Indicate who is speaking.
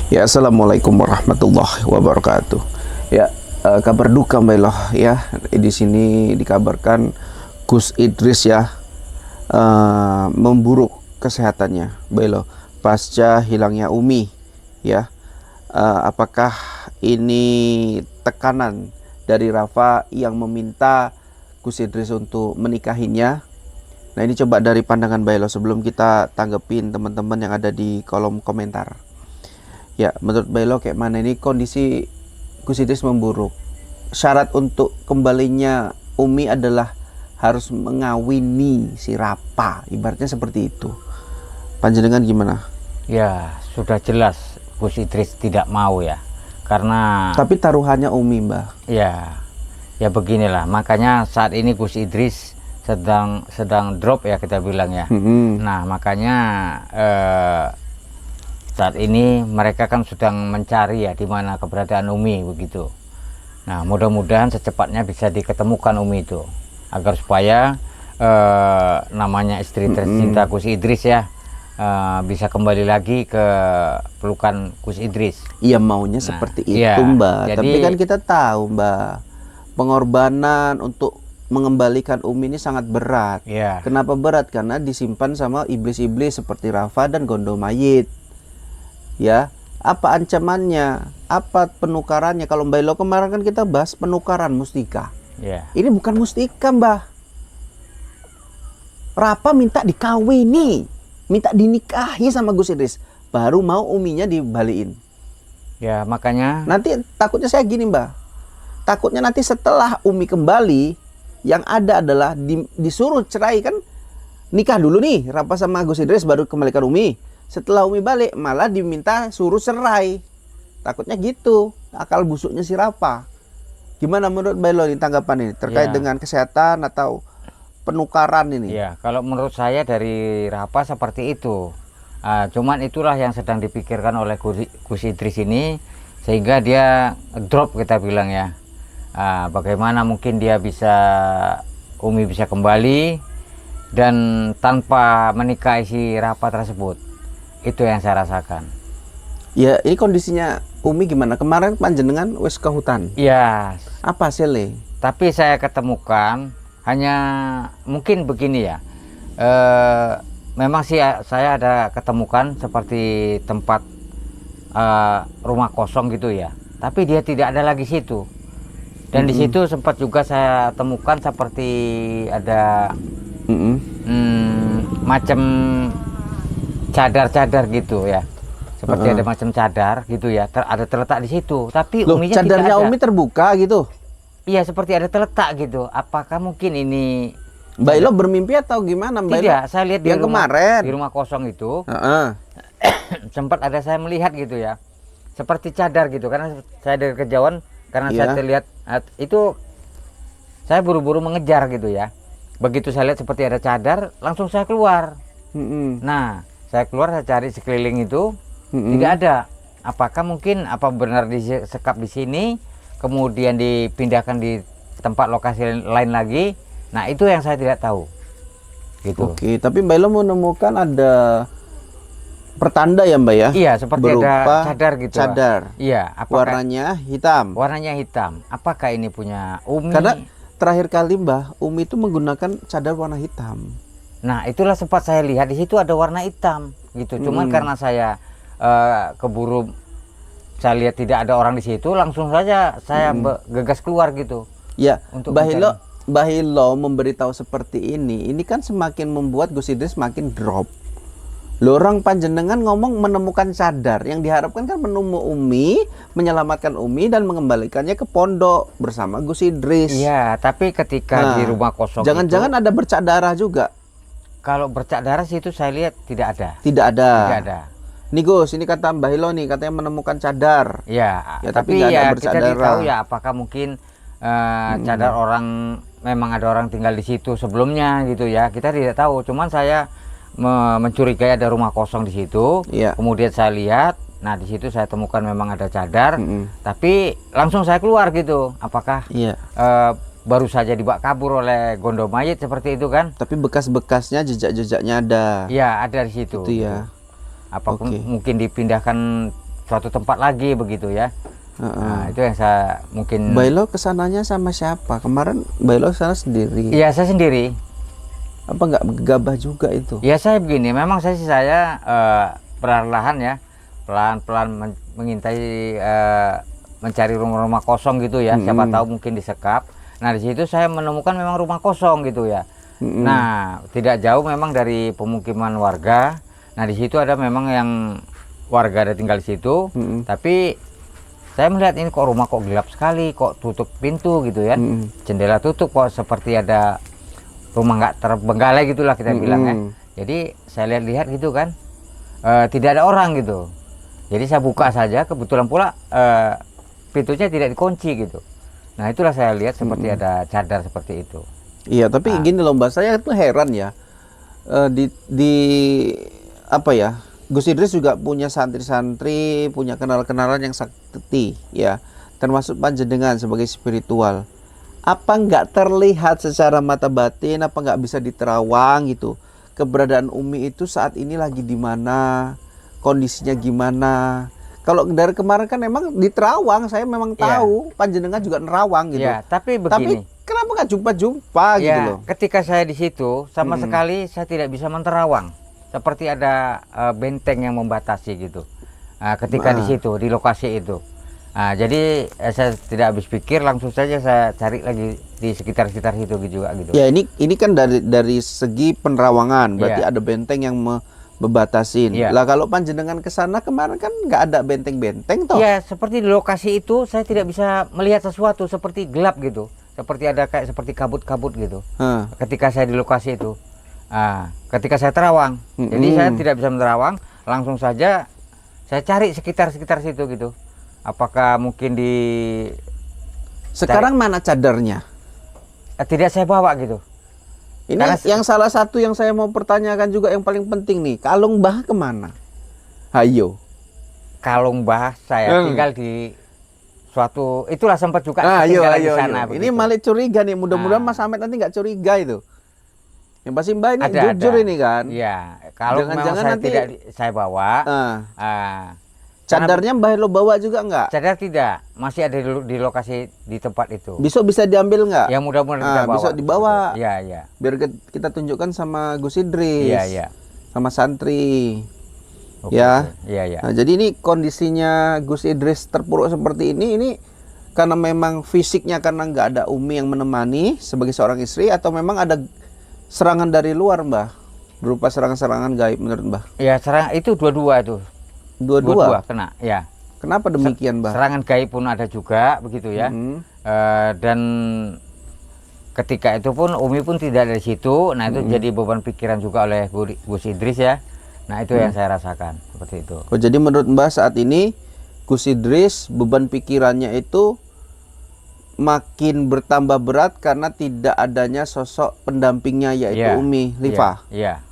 Speaker 1: Ya, assalamualaikum warahmatullahi wabarakatuh. Ya, kabar duka Mbak Elo ya. Di sini dikabarkan Gus Idris ya memburuk kesehatannya Mbak Elo pasca hilangnya Umi ya. Apakah ini tekanan dari Rafa yang meminta Gus Idris untuk menikahinya? Nah, ini coba dari pandangan Mbak Elo sebelum kita tanggepin teman-teman yang ada di kolom komentar. Ya, menurut Bailo kayak mana ini kondisi Gus Idris memburuk. Syarat untuk kembalinya Umi adalah harus mengawini si Rapa, ibaratnya seperti itu. Panjenengan gimana?
Speaker 2: Ya, sudah jelas Gus Idris tidak mau ya. Karena
Speaker 1: Tapi taruhannya Umi, Mbah.
Speaker 2: ya beginilah. Makanya saat ini Gus Idris sedang drop ya kita bilang ya. Nah, makanya saat ini mereka kan sedang mencari ya di mana keberadaan Umi begitu. Nah, mudah-mudahan secepatnya bisa diketemukan Umi itu agar supaya namanya istri tercinta Gus Idris ya bisa kembali lagi ke pelukan Gus Idris.
Speaker 1: Iya, maunya seperti itu, Mbak.
Speaker 2: Jadi,
Speaker 1: tapi kan kita tahu, Mbak, pengorbanan untuk mengembalikan Umi ini sangat berat.
Speaker 2: ya,
Speaker 1: Kenapa berat? Karena disimpan sama iblis-iblis seperti Rafa dan Gondo Mayit. Ya, apa ancamannya? Apa penukarannya? Kalau Mbak Elo kemarin kan kita bahas penukaran mustika.
Speaker 2: ya.
Speaker 1: Ini bukan mustika, Mbah. Rapa minta dikawini, minta dinikahi sama Gus Idris, baru mau Uminya dibaliin.
Speaker 2: Ya, makanya
Speaker 1: Nanti takutnya saya gini, Mbah. Takutnya nanti setelah Umi kembali, yang ada adalah disuruh cerai kan, nikah dulu nih Rapa sama Gus Idris baru kembalikan Umi. Setelah Umi balik malah diminta suruh cerai. Takutnya gitu akal busuknya si Rapa. Gimana menurut Bailo ini tanggapan ini terkait dengan kesehatan atau penukaran ini?
Speaker 2: ya, kalau menurut saya dari Rapa seperti itu. Cuman itulah yang sedang dipikirkan oleh Gus Idris ini sehingga dia drop kita bilang ya. Bagaimana mungkin dia Umi bisa kembali dan tanpa menikahi si Rapa tersebut. Itu yang saya rasakan.
Speaker 1: Ya, ini kondisinya Umi gimana? Kemarin panjenengan wes ke hutan.
Speaker 2: Ya,
Speaker 1: Apa hasilnya?
Speaker 2: tapi saya ketemukan hanya mungkin begini ya. Memang sih saya ada ketemukan seperti tempat rumah kosong gitu ya. Tapi dia tidak ada lagi situ. Dan di situ sempat juga saya temukan seperti ada macam cadar-cadar gitu ya, seperti ada macam cadar gitu ya, ada terletak di situ. Tapi
Speaker 1: Loh,
Speaker 2: Uminya
Speaker 1: cadarnya
Speaker 2: tidak ada.
Speaker 1: Umi terbuka gitu.
Speaker 2: Iya, seperti ada terletak gitu. Apakah mungkin ini
Speaker 1: Mbak Ilo bermimpi atau gimana, Mbak Ilo?
Speaker 2: tidak? Saya lihat
Speaker 1: yang kemarin
Speaker 2: di rumah kosong itu
Speaker 1: Heeh.
Speaker 2: sempat ada saya melihat gitu ya, seperti cadar gitu. Karena saya dari kejauhan, karena saya terlihat itu, saya buru-buru mengejar gitu ya. Begitu saya lihat seperti ada cadar, langsung saya keluar. Nah, saya keluar, saya cari sekeliling itu, tidak ada. Apakah mungkin apa benar disekap di sini, kemudian dipindahkan di tempat lokasi lain lagi? Nah, itu yang saya tidak tahu. Gitu.
Speaker 1: Oke, tapi Mbak Ilo menemukan ada pertanda ya, Mbak ya?
Speaker 2: Iya, seperti
Speaker 1: berupa
Speaker 2: ada cadar gitu.
Speaker 1: Cadar.
Speaker 2: Iya, apakah
Speaker 1: Warnanya hitam.
Speaker 2: warnanya hitam? Apakah ini punya Umi?
Speaker 1: Karena terakhir kali Mbah, Umi itu menggunakan cadar warna hitam.
Speaker 2: Nah, itulah sempat saya lihat di situ ada warna hitam gitu. Cuman karena saya keburu, saya lihat tidak ada orang di situ, langsung saja saya gegas keluar gitu.
Speaker 1: Ya,
Speaker 2: Untuk
Speaker 1: Mbah Ilo memberitahu seperti ini kan semakin membuat Gus Idris makin drop. Loh, orang panjenengan ngomong menemukan cadar, yang diharapkan kan menemu Umi, menyelamatkan Umi dan mengembalikannya ke pondok bersama Gus Idris.
Speaker 2: Iya, tapi ketika di rumah kosong
Speaker 1: jangan-jangan ada bercak darah juga.
Speaker 2: Kalau bercak darah sih itu saya lihat tidak ada.
Speaker 1: Tidak ada.
Speaker 2: Tidak ada.
Speaker 1: Nih Gus, ini kata Mbah Ilo nih, katanya menemukan cadar.
Speaker 2: Ya,
Speaker 1: Ya,
Speaker 2: tapi
Speaker 1: nggak ada
Speaker 2: ya
Speaker 1: bercak
Speaker 2: kita tidak
Speaker 1: darah.
Speaker 2: tahu ya apakah mungkin cadar orang, memang ada orang tinggal di situ sebelumnya gitu ya. Kita tidak tahu. Cuman saya mencurigai ada rumah kosong di situ.
Speaker 1: Iya.
Speaker 2: Kemudian saya lihat, nah di situ saya temukan memang ada cadar. Tapi langsung saya keluar gitu. Apakah baru saja dibawa kabur oleh Gondo Mayit seperti itu kan?
Speaker 1: Tapi bekas-bekasnya, jejak-jejaknya ada.
Speaker 2: Ya, ada di situ.
Speaker 1: Itu ya.
Speaker 2: Apapun mungkin dipindahkan suatu tempat lagi begitu ya. Nah, itu yang saya mungkin.
Speaker 1: Bailo kesananya sama siapa? Kemarin Bailo kesana sendiri.
Speaker 2: Iya, saya sendiri.
Speaker 1: Apa nggak gegabah juga itu?
Speaker 2: Ya saya begini, memang saya perlahan ya, pelan-pelan mengintai, mencari rumah-rumah kosong gitu ya. Siapa tahu mungkin disekap. Nah di situ saya menemukan memang rumah kosong gitu ya. Nah tidak jauh memang dari pemukiman warga. Nah di situ ada memang yang warga ada tinggal di situ. Tapi saya melihat ini kok rumah kok gelap sekali, kok tutup pintu gitu ya. Jendela tutup kok seperti ada rumah nggak terbengkalai gitulah kita bilang ya. Jadi saya lihat-lihat gitu kan, tidak ada orang gitu. Jadi saya buka saja, kebetulan pula pintunya tidak dikunci gitu. Nah itulah saya lihat seperti ada cadar seperti itu.
Speaker 1: Iya, tapi gini loh Mbak, saya tuh heran ya. Di apa ya? Gus Idris juga punya santri-santri, punya kenalan-kenalan yang sakti ya. Termasuk panjenengan sebagai spiritual. Apa nggak terlihat secara mata batin, apa nggak bisa diterawang gitu? Keberadaan Umi itu saat ini lagi di mana? Kondisinya gimana? Kalau dari kemarin kan memang di Terawang, saya memang tahu panjenengan juga nerawang gitu.
Speaker 2: Ya, tapi begini.
Speaker 1: Tapi kenapa nggak jumpa-jumpa gitu loh?
Speaker 2: Ketika saya di situ sama sekali saya tidak bisa menerawang. Seperti ada benteng yang membatasi gitu. Ketika di situ, di lokasi itu. Jadi saya tidak habis pikir, langsung saja saya cari lagi di sekitar-sekitar situ juga gitu.
Speaker 1: Ya ini kan dari segi penerawangan, berarti ada benteng yang bebatasin. Lah kalau panjenengan ke sana kemarin kan nggak ada benteng-benteng toh?
Speaker 2: Ya seperti di lokasi itu saya tidak bisa melihat sesuatu, seperti gelap gitu, seperti ada kayak seperti kabut-kabut gitu. Ketika saya di lokasi itu, ketika saya terawang, jadi saya tidak bisa menerawang, langsung saja saya cari sekitar situ gitu. Apakah mungkin di
Speaker 1: sekarang mana cadarnya?
Speaker 2: Tidak saya bawa gitu.
Speaker 1: Ini yang salah satu yang saya mau pertanyakan juga yang paling penting nih, kalung Mbah kemana? Hayo.
Speaker 2: Kalung Mbah saya tinggal di suatu, itulah sempat juga tinggal di sana.
Speaker 1: Ini malah curiga nih, mudah-mudahan Mas Ahmed nanti nggak curiga itu. Yang pasti Mbah ini jujur ini kan?
Speaker 2: Iya, kalau jangan-jangan nanti tidak saya bawa.
Speaker 1: Cadarnya Mbah lo bawa juga nggak?
Speaker 2: Cadar tidak, masih ada di lokasi di tempat itu.
Speaker 1: Besok bisa diambil nggak?
Speaker 2: Ya mudah-mudahan kita bawa.
Speaker 1: Bisa dibawa.
Speaker 2: Iya.
Speaker 1: Biar kita tunjukkan sama Gus Idris.
Speaker 2: Iya.
Speaker 1: Sama santri. Ya.
Speaker 2: Iya.
Speaker 1: Nah, jadi ini kondisinya Gus Idris terpuruk seperti ini karena memang fisiknya karena nggak ada Umi yang menemani sebagai seorang istri, atau memang ada serangan dari luar Mbah? Berupa serangan-serangan gaib menurut Mbah?
Speaker 2: Ya, serangan itu dua-dua itu. Dua-dua kena, ya.
Speaker 1: Kenapa demikian, Mbah?
Speaker 2: Serangan gaib pun ada juga, begitu ya. Dan ketika itu pun Umi pun tidak ada di situ. Nah itu jadi beban pikiran juga oleh Gus Idris ya. Nah itu yang saya rasakan seperti itu.
Speaker 1: Oh, jadi menurut Mbah saat ini Gus Idris beban pikirannya itu makin bertambah berat karena tidak adanya sosok pendampingnya yaitu Umi Liva.
Speaker 2: Iya.